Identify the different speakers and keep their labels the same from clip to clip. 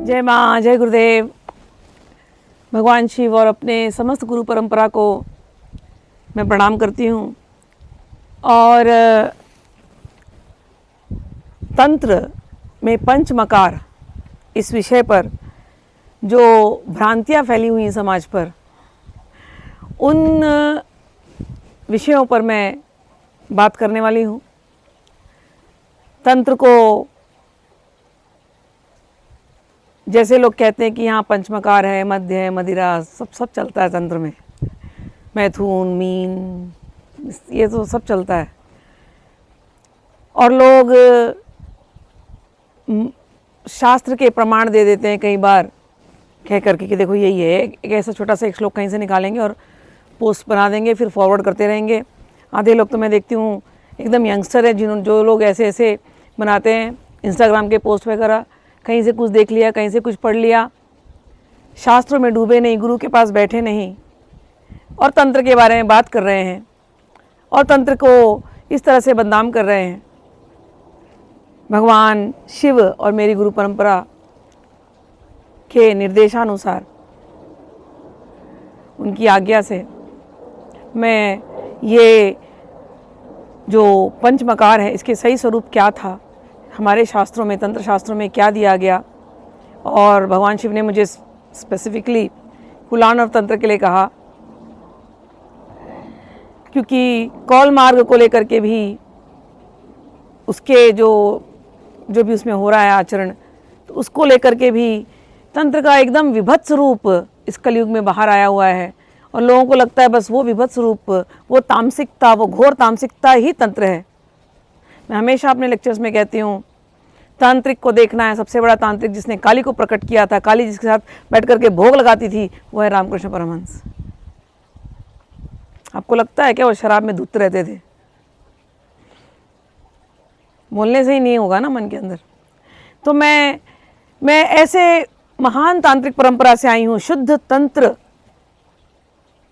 Speaker 1: जय माँ, जय गुरुदेव। भगवान शिव और अपने समस्त गुरु परंपरा को मैं प्रणाम करती हूँ। और तंत्र में पंचमकार इस विषय पर जो भ्रांतियाँ फैली हुई हैं समाज पर, उन विषयों पर मैं बात करने वाली हूँ। तंत्र को जैसे लोग कहते हैं कि यहाँ पंचमकार है, मध्य है, मदिरा, सब चलता है तंत्र में। मैथुन, मीन, ये तो सब चलता है। और लोग शास्त्र के प्रमाण दे देते हैं कई बार, कह करके कि देखो यही है। एक ऐसा छोटा सा एक श्लोक कहीं से निकालेंगे और पोस्ट बना देंगे, फिर फॉरवर्ड करते रहेंगे। आधे लोग तो मैं देखती हूँ एकदम यंगस्टर है, जो लोग ऐसे ऐसे बनाते हैं इंस्टाग्राम के पोस्ट वगैरह, कहीं से कुछ देख लिया, कहीं से कुछ पढ़ लिया, शास्त्रों में डूबे नहीं, गुरु के पास बैठे नहीं, और तंत्र के बारे में बात कर रहे हैं और तंत्र को इस तरह से बदनाम कर रहे हैं। भगवान शिव और मेरी गुरु परंपरा के निर्देशानुसार, उनकी आज्ञा से मैं ये जो पंचमकार है, इसके सही स्वरूप क्या था, हमारे शास्त्रों में, तंत्र शास्त्रों में क्या दिया गया, और भगवान शिव ने मुझे स्पेसिफिकली कुलान और तंत्र के लिए कहा, क्योंकि कौल मार्ग को लेकर के भी उसके जो भी उसमें हो रहा है आचरण, तो उसको लेकर के भी तंत्र का एकदम विभत्स रूप इस कलयुग में बाहर आया हुआ है। और लोगों को लगता है बस वो विभत्स रूप, वो तामसिकता, वो घोर तामसिकता ही तंत्र है। मैं हमेशा अपने लेक्चर्स में कहती हूँ, तांत्रिक को देखना है, सबसे बड़ा तांत्रिक जिसने काली को प्रकट किया था, काली जिसके साथ बैठ करके भोग लगाती थी, वो है रामकृष्ण परमहंस। आपको लगता है क्या वो शराब में धुत रहते थे? बोलने से ही नहीं होगा ना मन के अंदर। तो मैं ऐसे महान तांत्रिक परंपरा से आई हूँ। शुद्ध तंत्र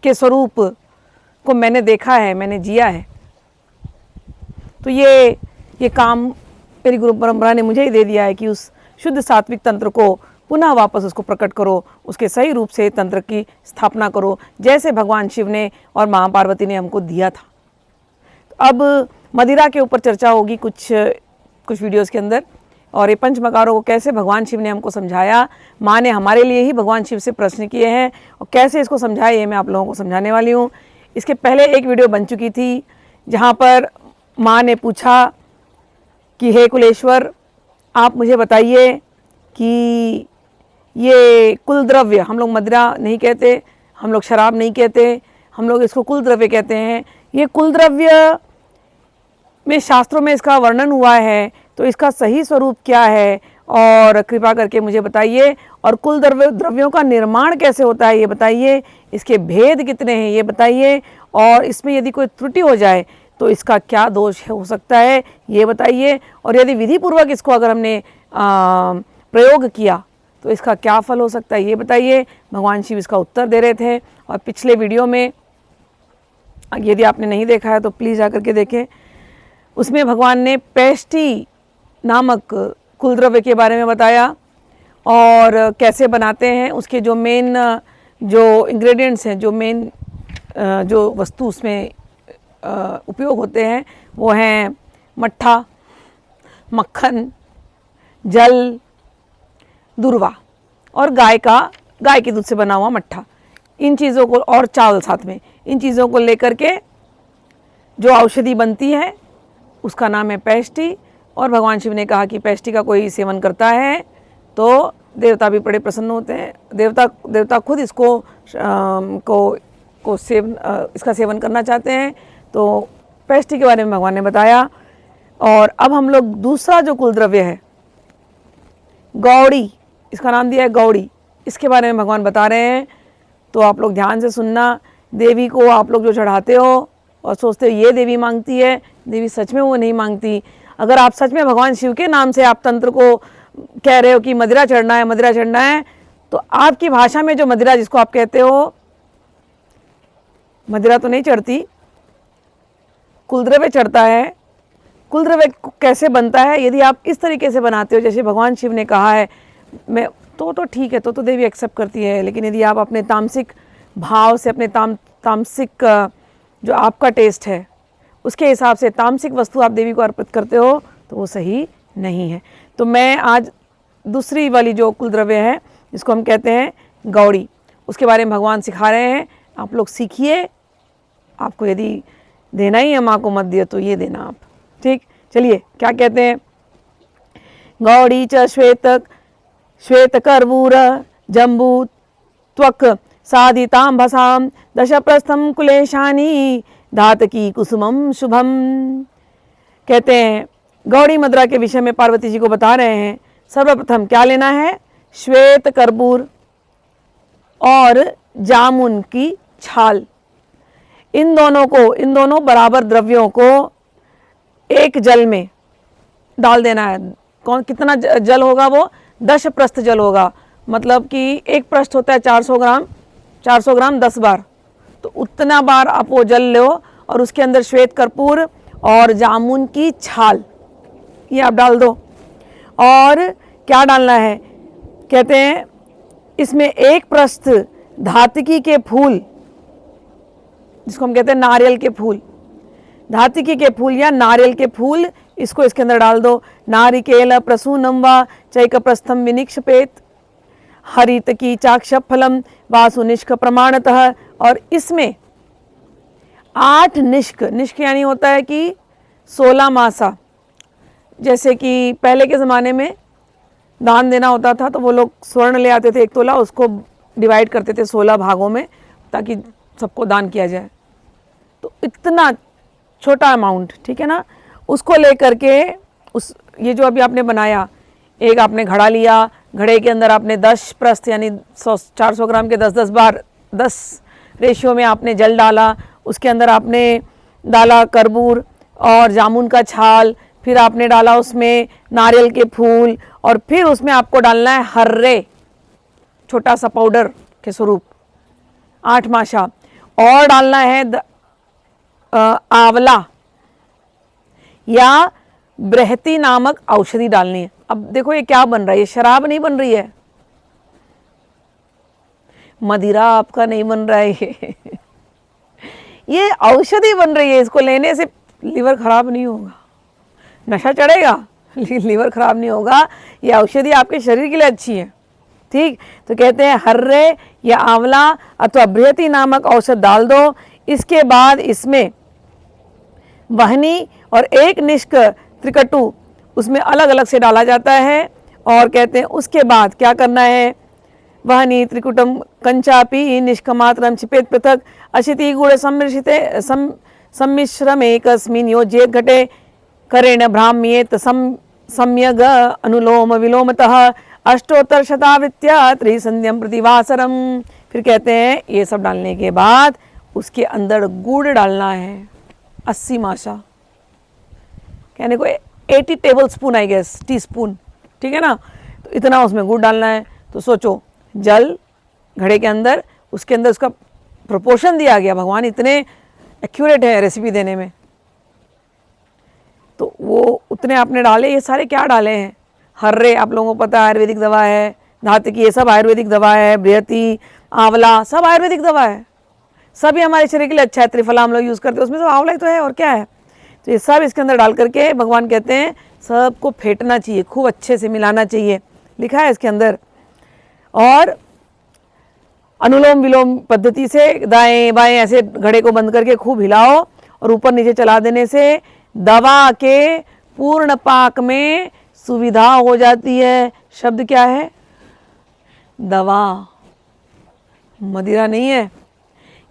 Speaker 1: के स्वरूप को मैंने देखा है, मैंने जिया है। तो ये काम मेरी गुरु परंपरा ने मुझे ही दे दिया है कि उस शुद्ध सात्विक तंत्र को पुनः वापस उसको प्रकट करो, उसके सही रूप से तंत्र की स्थापना करो, जैसे भगवान शिव ने और माँ पार्वती ने हमको दिया था। तो अब मदिरा के ऊपर चर्चा होगी कुछ वीडियोस के अंदर, और ये पंचमकारों को कैसे भगवान शिव ने हमको समझाया, माँ ने हमारे लिए ही भगवान शिव से प्रश्न किए हैं और कैसे इसको समझाया, ये मैं आप लोगों को समझाने वाली हूँ। इसके पहले एक वीडियो बन चुकी थी जहाँ पर माँ ने पूछा कि हे कुलेश्वर, आप मुझे बताइए कि ये कुल द्रव्य, हम लोग मदिरा नहीं कहते, हम लोग शराब नहीं कहते, हम लोग इसको कुल द्रव्य कहते हैं, ये कुल द्रव्य में शास्त्रों में इसका वर्णन हुआ है, तो इसका सही स्वरूप क्या है, और कृपा करके मुझे बताइए। और कुल द्रव्यों का निर्माण कैसे होता है ये बताइए, इसके भेद कितने हैं ये बताइए, और इसमें यदि कोई त्रुटि हो जाए तो इसका क्या दोष हो सकता है ये बताइए, और यदि विधि पूर्वक इसको अगर हमने प्रयोग किया तो इसका क्या फल हो सकता है ये बताइए। भगवान शिव इसका उत्तर दे रहे थे। और पिछले वीडियो में यदि आपने नहीं देखा है तो प्लीज़ आकर के देखें, उसमें भगवान ने पैष्टि नामक कुल द्रव्य के बारे में बताया और कैसे बनाते हैं, उसके जो मेन जो इंग्रेडिएंट्स हैं, जो मेन जो वस्तु उसमें उपयोग होते हैं, वो हैं मट्ठा, मक्खन, जल, दूर्वा और गाय के दूध से बना हुआ मट्ठा। इन चीज़ों को, और चावल साथ में, इन चीज़ों को लेकर के जो औषधि बनती है उसका नाम है पैष्टि। और भगवान शिव ने कहा कि पैष्टि का कोई सेवन करता है तो देवता भी बड़े प्रसन्न होते हैं। देवता खुद इसको इसका सेवन करना चाहते हैं। तो पैष्टि के बारे में भगवान ने बताया। और अब हम लोग दूसरा जो कुल द्रव्य है, गौड़ी, इसका नाम दिया है गौड़ी, इसके बारे में भगवान बता रहे हैं। तो आप लोग ध्यान से सुनना। देवी को आप लोग जो चढ़ाते हो और सोचते हो ये देवी मांगती है, देवी सच में वो नहीं मांगती। अगर आप सच में भगवान शिव के नाम से आप तंत्र को कह रहे हो कि मदिरा चढ़ना है, मदिरा चढ़ना है, तो आपकी भाषा में जो मदिरा जिसको आप कहते हो, मदिरा तो नहीं चढ़ती, कुलद्रव्य चढ़ता है। कुलद्रव्य कैसे बनता है? यदि आप इस तरीके से बनाते हो जैसे भगवान शिव ने कहा है, मैं तो ठीक है, तो देवी एक्सेप्ट करती है। लेकिन यदि आप अपने तामसिक भाव से, अपने तामसिक जो आपका टेस्ट है उसके हिसाब से तामसिक वस्तु आप देवी को अर्पित करते हो तो वो सही नहीं है। तो मैं आज दूसरी वाली जो कुल द्रव्य है जिसको हम कहते हैं गौड़ी, उसके बारे में भगवान सिखा रहे हैं। आप लोग सीखिए, आपको यदि देना ही है माँ को मत दिए तो ये देना आप, ठीक। चलिए क्या कहते हैं, गौड़ी च श्वेत कर्पूर जम्बू त्वक साधितांबसाम दशप्रस्थम कुलेशानी धातकी कुसुमम शुभम। कहते हैं गौड़ी मुद्रा के विषय में पार्वती जी को बता रहे हैं। सर्वप्रथम क्या लेना है, श्वेत कर्पूर और जामुन की छाल, इन दोनों बराबर द्रव्यों को एक जल में डाल देना है। कितना जल होगा, वो 10 प्रस्थ जल होगा। मतलब कि एक प्रस्थ होता है 400 ग्राम, 400 ग्राम 10 बार, तो उतना बार आप वो जल लो और उसके अंदर श्वेत कर्पूर और जामुन की छाल ये आप डाल दो। और क्या डालना है, कहते हैं इसमें एक प्रस्थ धातकी के फूल, जिसको हम कहते हैं नारियल के फूल, धातकी के फूल या नारियल के फूल, इसको इसके अंदर डाल दो। नारिकेल प्रसूनम व चैक प्रस्थम विनिक्षपेत हरित की चाक्ष फलम वासुनिष्क प्रमाणतः। और इसमें 8 निष्क यानी होता है कि 16 मासा। जैसे कि पहले के ज़माने में दान देना होता था तो वो लोग स्वर्ण ले आते थे 1 तोला, उसको डिवाइड करते थे 16 भागों में ताकि सबको दान किया जाए। तो इतना छोटा अमाउंट, ठीक है ना, उसको ले करके ये जो अभी आपने बनाया, एक आपने घड़ा लिया, घड़े के अंदर आपने 10 प्रस्थ यानी 400 ग्राम के 10-10 बार 10 रेशियो में आपने जल डाला। उसके अंदर आपने डाला कर्पूर और जामुन का छाल, फिर आपने डाला उसमें नारियल के फूल, और फिर उसमें आपको डालना है हर्रे, छोटा सा पाउडर के स्वरूप 8 माशा, और डालना है आंवला या बृहति नामक औषधि डालनी है। अब देखो ये क्या बन रहा है, ये शराब नहीं बन रही है, मदिरा आपका नहीं बन रहा है ये औषधि बन रही है। इसको लेने से लीवर खराब नहीं होगा, नशा चढ़ेगा लीवर खराब नहीं होगा। ये औषधि आपके शरीर के लिए अच्छी है, ठीक। तो कहते हैं हर्रे या आंवला अथवा बृहति नामक औषध डाल दो। इसके बाद इसमें वहनी और एक निष्क त्रिकटु उसमें अलग अलग से डाला जाता है। और कहते हैं उसके बाद क्या करना है, वहनी त्रिकुटम कंचापी निष्कमात्रम छिपेत पृथक अशिति गुण सम्मिश्रमेकस्मिन् योज्येत घटे करेण भ्राम्येत सम्यग अनुलोम विलोमतः अष्टोत्तर शतावृत्या त्रिसंध्यम प्रतिवासरम। फिर कहते हैं ये सब डालने के बाद उसके अंदर गुड़ डालना है 80 माशा, कहने को 80 tablespoon I guess, teaspoon, ठीक है ना। तो इतना उसमें गुड़ डालना है। तो सोचो, जल घड़े के अंदर, उसके अंदर उसका प्रोपोर्शन दिया गया, भगवान इतने एक्यूरेट है रेसिपी देने में। तो वो उतने आपने डाले। ये सारे क्या डाले हैं, हर्रे आप लोगों को पता है आयुर्वेदिक दवा है, धातकी ये सब आयुर्वेदिक दवा है, बृहति आंवला सब आयुर्वेदिक दवा है, सभी हमारे शरीर के लिए अच्छा है। त्रिफला हम लोग यूज़ करते हैं, उसमें सब आंवला ही तो है, और क्या है। तो ये सब इसके अंदर डाल करके भगवान कहते हैं सबको फेंटना चाहिए, खूब अच्छे से मिलाना चाहिए, लिखा है इसके अंदर। और अनुलोम विलोम पद्धति से दाएं बाएं ऐसे घड़े को बंद करके खूब हिलाओ, और ऊपर नीचे चला देने से दवा के पूर्ण पाक में सुविधा हो जाती है। शब्द क्या है, दवा, मदिरा नहीं है,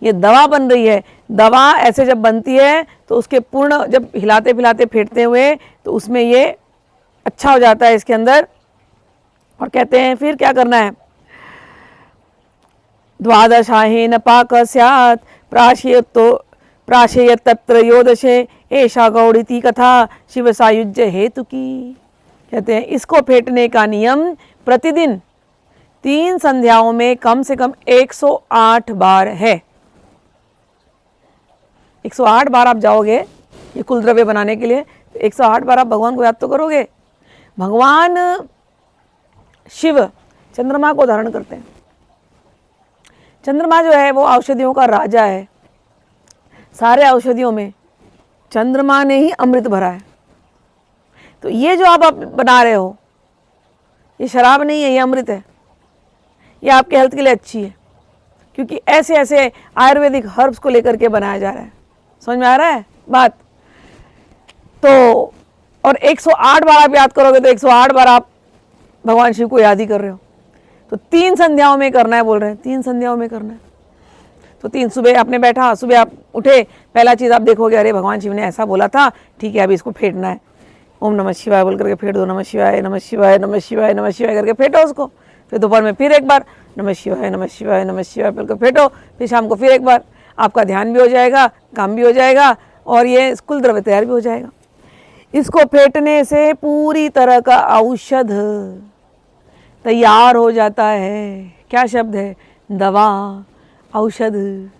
Speaker 1: ये दवा बन रही है। दवा ऐसे जब बनती है तो उसके पूर्ण, जब हिलाते पिलाते फेंटते हुए, तो उसमें ये अच्छा हो जाता है इसके अंदर। और कहते हैं फिर क्या करना है, द्वादशाहेन पाक स्यात् प्राशेयत तत्र योदशे ऐशा गौड़ीति कथा शिव सायुज्य हेतु की। कहते हैं इसको फेंटने का नियम प्रतिदिन 3 संध्याओं में कम से कम 108 बार है। 108 बार आप जाओगे ये कुल द्रव्य बनाने के लिए, तो 108 बार आप भगवान को याद तो करोगे। भगवान शिव चंद्रमा को धारण करते हैं। चंद्रमा जो है वो औषधियों का राजा है। सारे औषधियों में चंद्रमा ने ही अमृत भरा है। तो ये जो आप बना रहे हो, ये शराब नहीं है, ये अमृत है। ये आपके हेल्थ के लिए अच्छी है, क्योंकि ऐसे ऐसे आयुर्वेदिक हर्ब्स को लेकर के बनाया जा रहा है। समझ में आ रहा है बात? तो और 108 बार आप याद करोगे तो 108 बार आप भगवान शिव को याद ही कर रहे हो। तो 3 संध्याओं में करना है बोल रहे हैं, 3 संध्याओं में करना है। तो 3 सुबह आपने बैठा, सुबह आप उठे, पहला चीज़ आप देखोगे अरे भगवान शिव ने ऐसा बोला था, ठीक है अभी इसको फेंटना है। ओम नमः शिवाय बोल करके फेंट दो, नमः शिवाय नमः शिवाय नमः शिवाय नमः शिवाय करके फेंटो उसको। फिर दोपहर में फिर एक बार नमः शिवाय नमः शिवाय नमः शिवाय बोल कर फेंटो। फिर शाम को फिर एक बार। आपका ध्यान भी हो जाएगा, काम भी हो जाएगा और ये कुल द्रव्य तैयार भी हो जाएगा। इसको फेंटने से पूरी तरह का औषध तैयार हो जाता है। क्या शब्द है? दवा, औषध।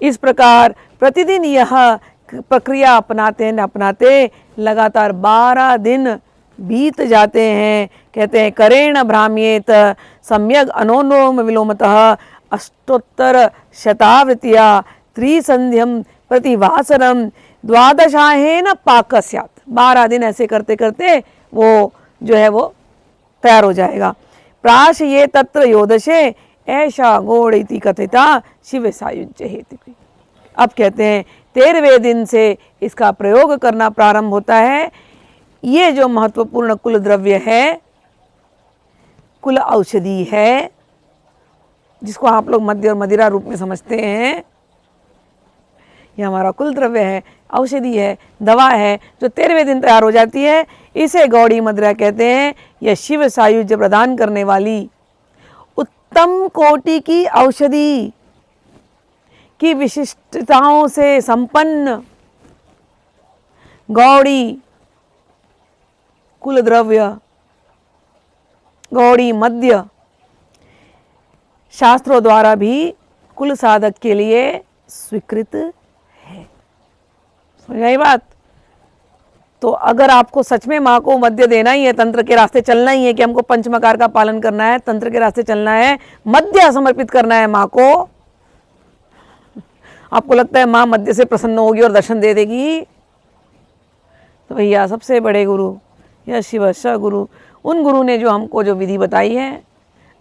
Speaker 1: इस प्रकार प्रतिदिन यह प्रक्रिया अपनाते लगातार 12 दिन बीत जाते हैं। कहते हैं करेण भ्राम्येत सम्यग अनोनोम विलोमतः अष्टोत्तर शतावृत्तिया त्रिसंध्यम प्रतिवासरम द्वादशाहेन पाक स्यात्। 12 दिन ऐसे करते करते वो जो है वो तैयार हो जाएगा। प्राश ये तत्र योदशे ऐशा गौड़ इति कथिता शिव सायुज्य हेतु। अब कहते हैं 13वें दिन से इसका प्रयोग करना प्रारंभ होता है। ये जो महत्वपूर्ण कुल द्रव्य है, कुल औषधि है, जिसको आप लोग मद्य और मदिरा रूप में समझते हैं, यह हमारा कुल द्रव्य है, औषधि है, दवा है, जो 13वें दिन तैयार हो जाती है। इसे गौड़ी मदिरा कहते हैं। यह शिव सायुज्य प्रदान करने वाली उत्तम कोटि की औषधि की विशिष्टताओं से संपन्न गौड़ी कुल द्रव्य, गौड़ी मद्य शास्त्रों द्वारा भी कुल साधक के लिए स्वीकृत है। समझ आई बात? तो अगर आपको सच में माँ को मद्य देना ही है, तंत्र के रास्ते चलना ही है कि हमको पंचमकार का पालन करना है, तंत्र के रास्ते चलना है, मद्य समर्पित करना है माँ को, आपको लगता है माँ मद्य से प्रसन्न होगी और दर्शन दे देगी, तो भैया सबसे बड़े गुरु या शिव स गुरु, उन गुरु ने जो हमको जो विधि बताई है,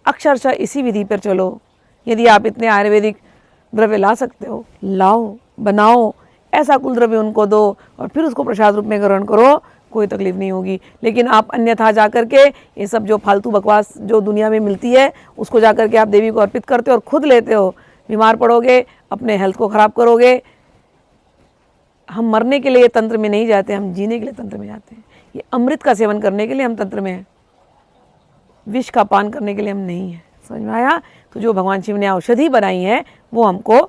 Speaker 1: अक्षरशः इसी विधि पर चलो। यदि आप इतने आयुर्वेदिक द्रव्य ला सकते हो, लाओ, बनाओ, ऐसा कुल द्रव्य उनको दो और फिर उसको प्रसाद रूप में ग्रहण करो, कोई तकलीफ नहीं होगी। लेकिन आप अन्यथा जा कर के ये सब जो फालतू बकवास जो दुनिया में मिलती है उसको जा कर के आप देवी को अर्पित करते हो और खुद लेते हो, बीमार पड़ोगे, अपने हेल्थ को ख़राब करोगे। हम मरने के लिए तंत्र में नहीं जाते, हम जीने के लिए तंत्र में जाते हैं। ये अमृत का सेवन करने के लिए हम तंत्र में हैं, विष का पान करने के लिए हम नहीं हैं। समझ में आया? तो जो भगवान शिव ने औषधि बनाई है वो हमको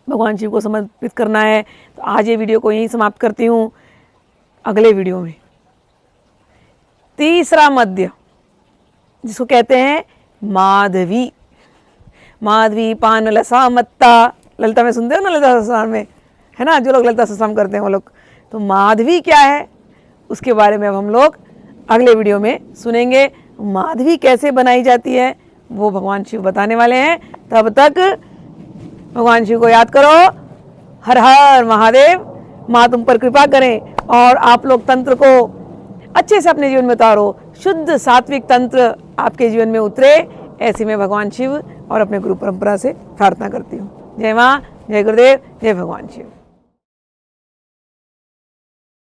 Speaker 1: भगवान शिव को समर्पित करना है। तो आज ये वीडियो को यहीं समाप्त करती हूँ। अगले वीडियो में तीसरा मद्य, जिसको कहते हैं माधवी, माधवी पान लसा मत्ता, ललिता में सुनते हो ना, ललिता सहस्त्रनाम में है ना, जो लोग ललिता सहस्त्रनाम करते हैं वो लोग। तो माधवी क्या है उसके बारे में अब हम लोग अगले वीडियो में सुनेंगे। माधवी कैसे बनाई जाती है वो भगवान शिव बताने वाले हैं। तब तक भगवान शिव को याद करो। हर हर महादेव। माँ तुम पर कृपा करें और आप लोग तंत्र को अच्छे से अपने जीवन में उतारो, शुद्ध सात्विक तंत्र आपके जीवन में उतरे, ऐसे में भगवान शिव और अपने गुरु परंपरा से प्रार्थना करती हूँ। जय माँ, जय गुरुदेव, जय भगवान शिव।